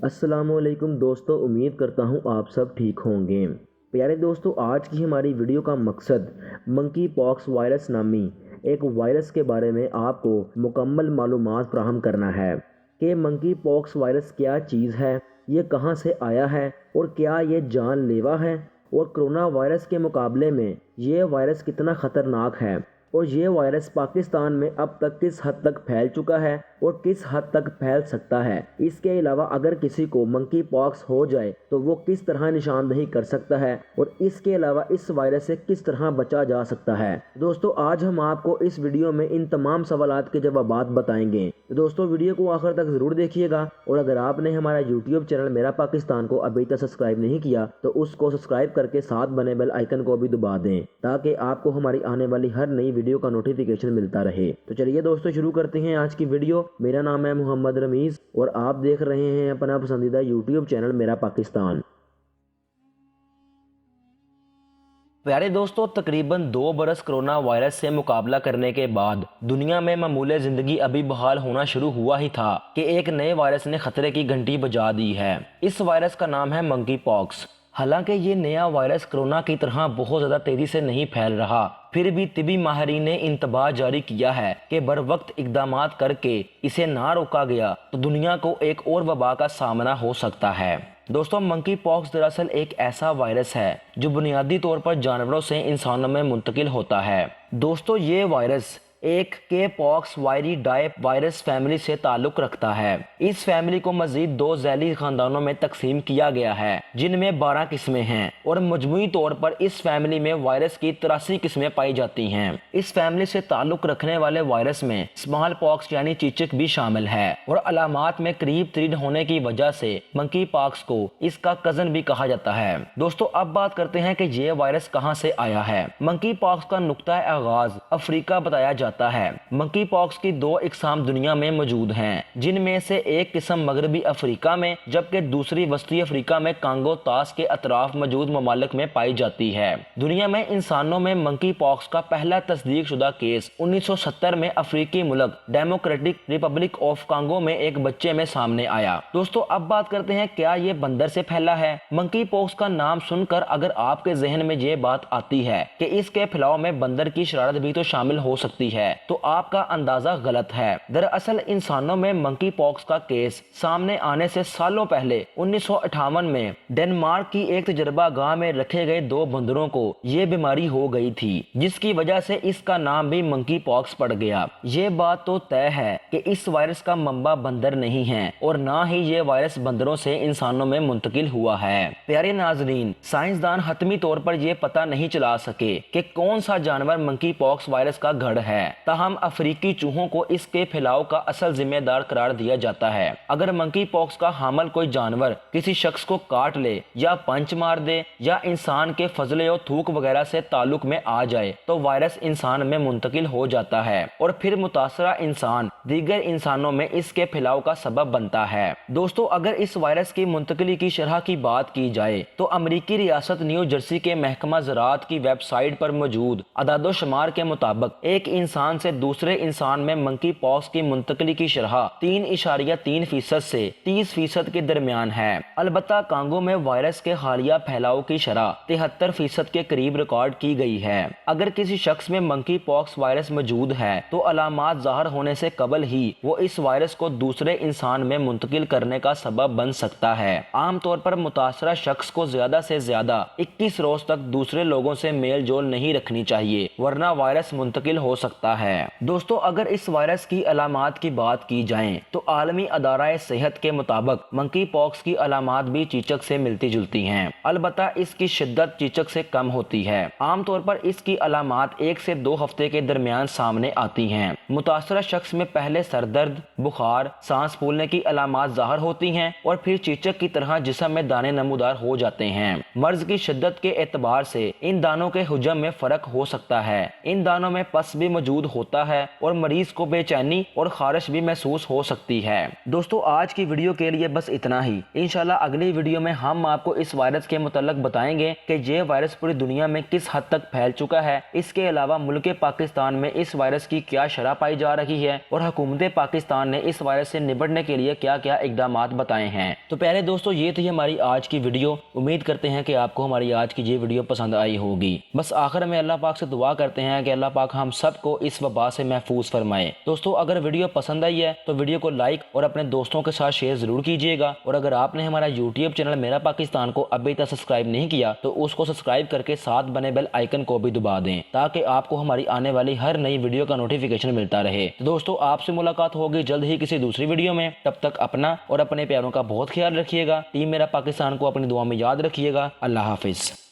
السلام علیکم دوستو، امید کرتا ہوں آپ سب ٹھیک ہوں گے۔ پیارے دوستو، آج کی ہماری ویڈیو کا مقصد منکی پاکس وائرس نامی ایک وائرس کے بارے میں آپ کو مکمل معلومات فراہم کرنا ہے کہ منکی پاکس وائرس کیا چیز ہے، یہ کہاں سے آیا ہے اور کیا یہ جان لیوا ہے، اور کرونا وائرس کے مقابلے میں یہ وائرس کتنا خطرناک ہے، اور یہ وائرس پاکستان میں اب تک کس حد تک پھیل چکا ہے اور کس حد تک پھیل سکتا ہے۔ اس کے علاوہ اگر کسی کو منکی پاکس ہو جائے تو وہ کس طرح نشاندہی کر سکتا ہے، اور اس کے علاوہ اس وائرس سے کس طرح بچا جا سکتا ہے۔ دوستو، آج ہم آپ کو اس ویڈیو میں ان تمام سوالات کے جوابات بتائیں گے۔ دوستو، ویڈیو کو آخر تک ضرور دیکھیے گا، اور اگر آپ نے ہمارا یوٹیوب چینل میرا پاکستان کو ابھی تک سبسکرائب نہیں کیا تو اس کو سبسکرائب کر کے ساتھ بنے بیل آئیکن کو بھی دبا دیں تاکہ آپ کو ہماری آنے والی ہر نئی ویڈیو کا نوٹیفیکیشن ملتا رہے۔ تو چلیے دوستو، شروع کرتے ہیں آج کی ویڈیو۔ میرا نام ہے محمد رمیز اور آپ دیکھ رہے ہیں اپنا پسندیدہ یوٹیوب چینل میرا پاکستان۔ پیارے دوستو، تقریباً 2 برس کرونا وائرس سے مقابلہ کرنے کے بعد دنیا میں معمول زندگی ابھی بحال ہونا شروع ہوا ہی تھا کہ ایک نئے وائرس نے خطرے کی گھنٹی بجا دی ہے۔ اس وائرس کا نام ہے منکی پاکس۔ حالانکہ یہ نیا وائرس کرونا کی طرح بہت زیادہ تیزی سے نہیں پھیل رہا، پھر بھی طبی ماہرین نے انتباہ جاری کیا ہے کہ بروقت اقدامات کر کے اسے نہ روکا گیا تو دنیا کو ایک اور وبا کا سامنا ہو سکتا ہے۔ دوستو، منکی پاکس دراصل ایک ایسا وائرس ہے جو بنیادی طور پر جانوروں سے انسانوں میں منتقل ہوتا ہے۔ دوستو، یہ وائرس ایک کے پاکس وائری ڈائی وائرس فیملی سے تعلق رکھتا ہے۔ اس فیملی کو مزید 2 ذیلی خاندانوں میں تقسیم کیا گیا ہے جن میں 12 قسمیں ہیں، اور مجموعی طور پر اس فیملی میں وائرس کی 83 قسمیں پائی جاتی ہیں۔ اس فیملی سے تعلق رکھنے والے وائرس میں اسمال پاکس یعنی چیچک بھی شامل ہے، اور علامات میں قریب ترین ہونے کی وجہ سے منکی پاکس کو اس کا کزن بھی کہا جاتا ہے۔ دوستو، اب بات کرتے ہیں کہ یہ وائرس کہاں سے آیا ہے۔ منکی پاکس کا نقطہ آغاز افریقہ بتایا جاتا ہے۔ منکی پاکس کی 2 اقسام دنیا میں موجود ہیں، جن میں سے ایک قسم مغربی افریقہ میں جبکہ دوسری وسطی افریقہ میں کانگو طاس کے اطراف موجود ممالک میں پائی جاتی ہے۔ دنیا میں انسانوں میں منکی پاکس کا پہلا تصدیق شدہ کیس 1970 میں افریقی ملک ڈیموکریٹک ریپبلک آف کانگو میں ایک بچے میں سامنے آیا۔ دوستو، اب بات کرتے ہیں کیا یہ بندر سے پھیلا ہے۔ منکی پاکس کا نام سن کر اگر آپ کے ذہن میں یہ بات آتی ہے کہ اس کے پھیلاؤ میں بندر کی شرارت بھی تو شامل ہو سکتی ہے تو آپ کا اندازہ غلط ہے۔ دراصل انسانوں میں منکی پاکس کا کیس سامنے آنے سے سالوں پہلے 1958 میں ڈنمارک کی ایک تجربہ گاہ میں رکھے گئے 2 بندروں کو یہ بیماری ہو گئی تھی، جس کی وجہ سے اس کا نام بھی منکی پاکس پڑ گیا۔ یہ بات تو طے ہے کہ اس وائرس کا منبع بندر نہیں ہے، اور نہ ہی یہ وائرس بندروں سے انسانوں میں منتقل ہوا ہے۔ پیارے ناظرین، سائنسدان حتمی طور پر یہ پتہ نہیں چلا سکے کہ کون سا جانور منکی پاکس وائرس کا گھر ہے، تاہم افریقی چوہوں کو اس کے پھیلاؤ کا اصل ذمہ دار قرار دیا جاتا ہے۔ اگر منکی پاکس کا حامل کوئی جانور کسی شخص کو کاٹ لے یا پنچ مار دے یا انسان کے فضلے اور تھوک وغیرہ سے تعلق میں آ جائے تو وائرس انسان میں منتقل ہو جاتا ہے، اور پھر متاثرہ انسان دیگر انسانوں میں اس کے پھیلاؤ کا سبب بنتا ہے۔ دوستو، اگر اس وائرس کی منتقلی کی شرح کی بات کی جائے تو امریکی ریاست نیو جرسی کے محکمہ زراعت کی ویب سائٹ پر موجود اعداد و شمار کے مطابق ایک انسان سے دوسرے انسان میں منکی پاکس کی منتقلی کی شرح 3.3% سے 30% کے درمیان ہے۔ البتہ کانگو میں وائرس کے حالیہ پھیلاؤ کی شرح 73% کے قریب ریکارڈ کی گئی ہے۔ اگر کسی شخص میں منکی پاکس وائرس موجود ہے تو علامات ظاہر ہونے سے قبل ہی وہ اس وائرس کو دوسرے انسان میں منتقل کرنے کا سبب بن سکتا ہے۔ عام طور پر متاثرہ شخص کو زیادہ سے زیادہ 21 روز تک دوسرے لوگوں سے میل جول نہیں رکھنی چاہیے، ورنہ وائرس منتقل ہو سکتا ہے۔ دوستو، اگر اس وائرس کی علامات کی بات کی جائیں تو عالمی ادارہ صحت کے مطابق منکی پاکس کی علامات بھی چیچک سے ملتی جلتی ہیں، البتہ اس کی شدت چیچک سے کم ہوتی ہے۔ عام طور پر اس کی علامات 1 سے 2 ہفتے کے درمیان سامنے آتی ہیں۔ متاثرہ شخص میں پہلے سر درد، بخار، سانس پھولنے کی علامات ظاہر ہوتی ہیں، اور پھر چیچک کی طرح جسم میں دانے نمودار ہو جاتے ہیں۔ مرض کی شدت کے اعتبار سے ان دانوں کے حجم میں فرق ہو سکتا ہے۔ ان دانوں میں پس بھی موجود ہوتا ہے اور مریض کو بے چینی اور خارش بھی محسوس ہو سکتی ہے۔ دوستو، آج کی ویڈیو کے لیے بس اتنا ہی۔ انشاءاللہ اگلی ویڈیو میں ہم آپ کو اس وائرس کے متعلق بتائیں گے کہ یہ وائرس پوری دنیا میں کس حد تک پھیل چکا ہے، اس کے علاوہ ملک پاکستان میں اس وائرس کی کیا شرح پائی جا رہی ہے اور حکومت پاکستان نے اس وائرس سے نپٹنے کے لیے کیا کیا اقدامات بتائے ہیں۔ تو پیارے دوستو، یہ تھی ہماری آج کی ویڈیو۔ امید کرتے ہیں کہ آپ کو ہماری آج کی یہ ویڈیو پسند آئی ہوگی۔ بس آخر میں اللہ پاک سے دعا کرتے ہیں کہ اللہ پاک ہم سب کو اس وبا سے محفوظ فرمائے۔ دوستو، اگر ویڈیو پسند آئی ہے تو ویڈیو کو لائک اور اپنے دوستوں کے ساتھ شیئر ضرور کیجیے گا، اور اگر آپ نے ہمارا یوٹیوب چینل میرا پاکستان کو ابھی تک سبسکرائب نہیں کیا تو اس کو سبسکرائب کر کے ساتھ بنے بیل آئیکن کو بھی دبا دیں تاکہ آپ کو ہماری آنے والی ہر نئی ویڈیو کا نوٹیفیکیشن ملتا رہے۔ تو دوستو، آپ سے ملاقات ہوگی جلد ہی کسی دوسری ویڈیو میں۔ تب تک اپنا اور اپنے پیاروں کا بہت خیال رکھیے گا۔ ٹیم میرا پاکستان کو اپنی دعا میں یاد رکھیے گا۔ اللہ حافظ۔